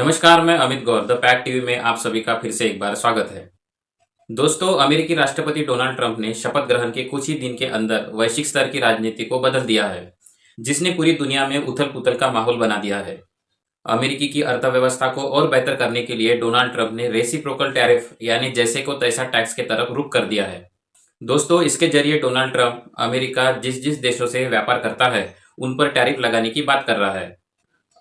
नमस्कार, मैं अमित गौर the pact TV में आप सभी का फिर से एक बार स्वागत है। दोस्तों, अमेरिकी राष्ट्रपति डोनाल्ड ट्रंप ने शपथ ग्रहण के कुछ ही दिन के अंदर वैश्विक स्तर की राजनीति को बदल दिया है, जिसने पूरी दुनिया में उथल-पुथल का माहौल बना दिया है। अमेरिकी की अर्थव्यवस्था को और बेहतर करने के लिए डोनाल्ड ट्रंप ने रेसिप्रोकल टैरिफ यानी जैसे को तैसा टैक्स के तरफ रुख कर दिया है। दोस्तों, इसके जरिए डोनाल्ड ट्रंप अमेरिका जिस-जिस देशों से व्यापार करता है, उन पर टैरिफ लगाने की बात कर रहा है।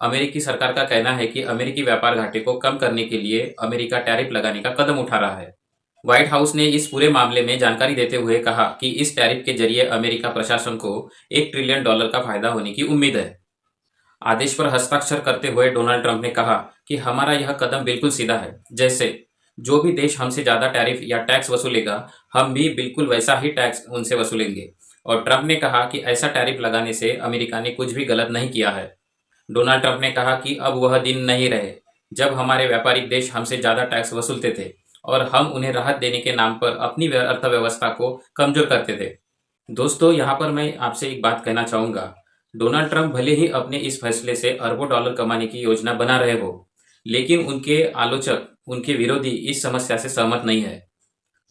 अमेरिकी सरकार का कहना है कि अमेरिकी व्यापार घाटे को कम करने के लिए अमेरिका टैरिफ लगाने का कदम उठा रहा है। व्हाइट हाउस ने इस पूरे मामले में जानकारी देते हुए कहा कि इस टैरिफ के जरिए अमेरिका प्रशासन को $1 ट्रिलियन का फायदा होने की उम्मीद है। आदेश पर हस्ताक्षर करते हुए डोनाल्ड ट्रंप ने कहा कि हमारा यह कदम बिल्कुल सीधा है। जैसे जो भी देश हमसे ज्यादा टैरिफ या टैक्स वसूलेगा, हम भी बिल्कुल वैसा ही टैक्स उनसे वसूलेंगे। और ट्रंप ने कहा कि ऐसा टैरिफ लगाने से अमेरिका ने कुछ भी गलत नहीं किया है। डोनाल्ड ट्रंप ने कहा कि अब वह दिन नहीं रहे जब हमारे व्यापारिक देश हमसे ज्यादा टैक्स वसूलते थे और हम उन्हें राहत देने के नाम पर अपनी अर्थव्यवस्था को कमजोर करते थे। दोस्तों, यहाँ पर मैं आपसे एक बात कहना चाहूंगा। डोनाल्ड ट्रंप भले ही अपने इस फैसले से अरबों डॉलर कमाने की योजना बना रहे हो, लेकिन उनके आलोचक, उनके विरोधी इस समस्या से सहमत नहीं है।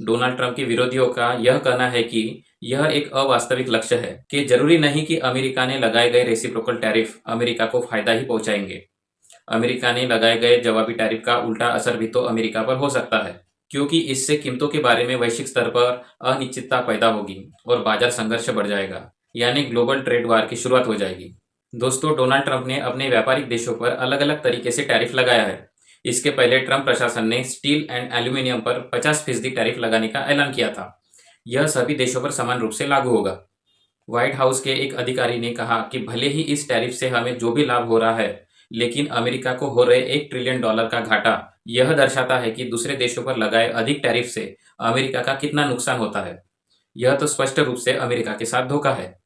डोनाल्ड ट्रंप के विरोधियों का यह कहना है कि यह एक अवास्तविक लक्ष्य है कि जरूरी नहीं कि अमेरिका ने लगाए गए रेसिप्रोकल टैरिफ अमेरिका को फायदा ही पहुंचाएंगे। अमेरिका ने लगाए गए जवाबी टैरिफ का उल्टा असर भी तो अमेरिका पर हो सकता है, क्योंकि इससे कीमतों के बारे में वैश्विक स्तर पर अनिश्चितता पैदा होगी और बाजार संघर्ष बढ़ जाएगा, यानी ग्लोबल ट्रेड वार की शुरुआत हो जाएगी। दोस्तों, डोनाल्ड ट्रंप ने अपने व्यापारिक देशों पर अलग अलग तरीके से टैरिफ लगाया है। इसके पहले ट्रंप प्रशासन ने स्टील एंड एल्यूमिनियम पर 50% टैरिफ लगाने का ऐलान किया था। यह सभी देशों पर समान रूप से लागू होगा। व्हाइट हाउस के एक अधिकारी ने कहा कि भले ही इस टैरिफ से हमें जो भी लाभ हो रहा है, लेकिन अमेरिका को हो रहे $1 ट्रिलियन का घाटा यह दर्शाता है कि दूसरे देशों पर लगाए अधिक टैरिफ से अमेरिका का कितना नुकसान होता है। यह तो स्पष्ट रूप से अमेरिका के साथ धोखा है।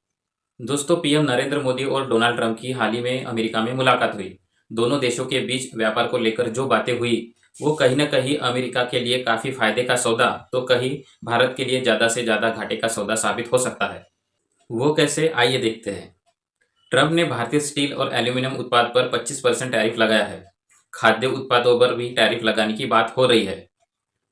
दोस्तों, पीएम नरेंद्र मोदी और डोनाल्ड ट्रंप की हाल ही में अमेरिका में मुलाकात हुई। दोनों देशों के बीच व्यापार को लेकर जो बातें हुई, वो कहीं न कहीं अमेरिका के लिए काफी फायदे का सौदा तो कहीं भारत के लिए ज्यादा से ज्यादा घाटे का सौदा साबित हो सकता है। वो कैसे, आइए देखते हैं। ट्रंप ने भारतीय स्टील और एल्यूमिनियम उत्पाद पर 25% टैरिफ लगाया है। खाद्य उत्पादों पर भी टैरिफ लगाने की बात हो रही है।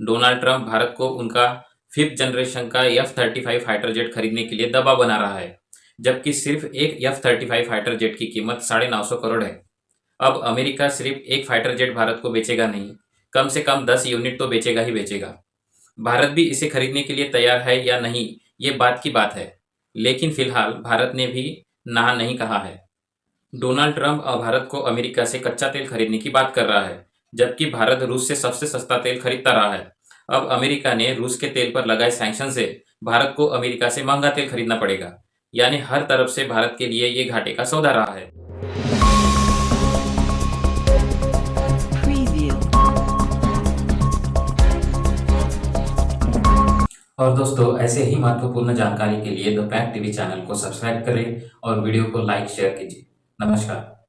डोनाल्ड ट्रंप भारत को उनका 5th जनरेशन का F-35 फाइटर जेट खरीदने के लिए दबाव बना रहा है, जबकि सिर्फ एक F-35 फाइटर जेट की कीमत 950 करोड़ है। अब अमेरिका सिर्फ एक फाइटर जेट भारत को बेचेगा नहीं, कम से कम 10 यूनिट तो बेचेगा ही बेचेगा। भारत भी इसे खरीदने के लिए तैयार है या नहीं, ये बात की बात है, लेकिन फिलहाल भारत ने भी ना नहीं कहा है। डोनाल्ड ट्रंप अब भारत को अमेरिका से कच्चा तेल खरीदने की बात कर रहा है, जबकि भारत रूस से सबसे सस्ता तेल खरीदता रहा है। अब अमेरिका ने रूस के तेल पर लगाए सैंक्शन से भारत को अमेरिका से महंगा तेल खरीदना पड़ेगा, यानी हर तरफ से भारत के लिए ये घाटे का सौदा रहा है। और दोस्तों, ऐसे ही महत्वपूर्ण जानकारी के लिए द पैक्ट टीवी चैनल को सब्सक्राइब करें और वीडियो को लाइक शेयर कीजिए। नमस्कार।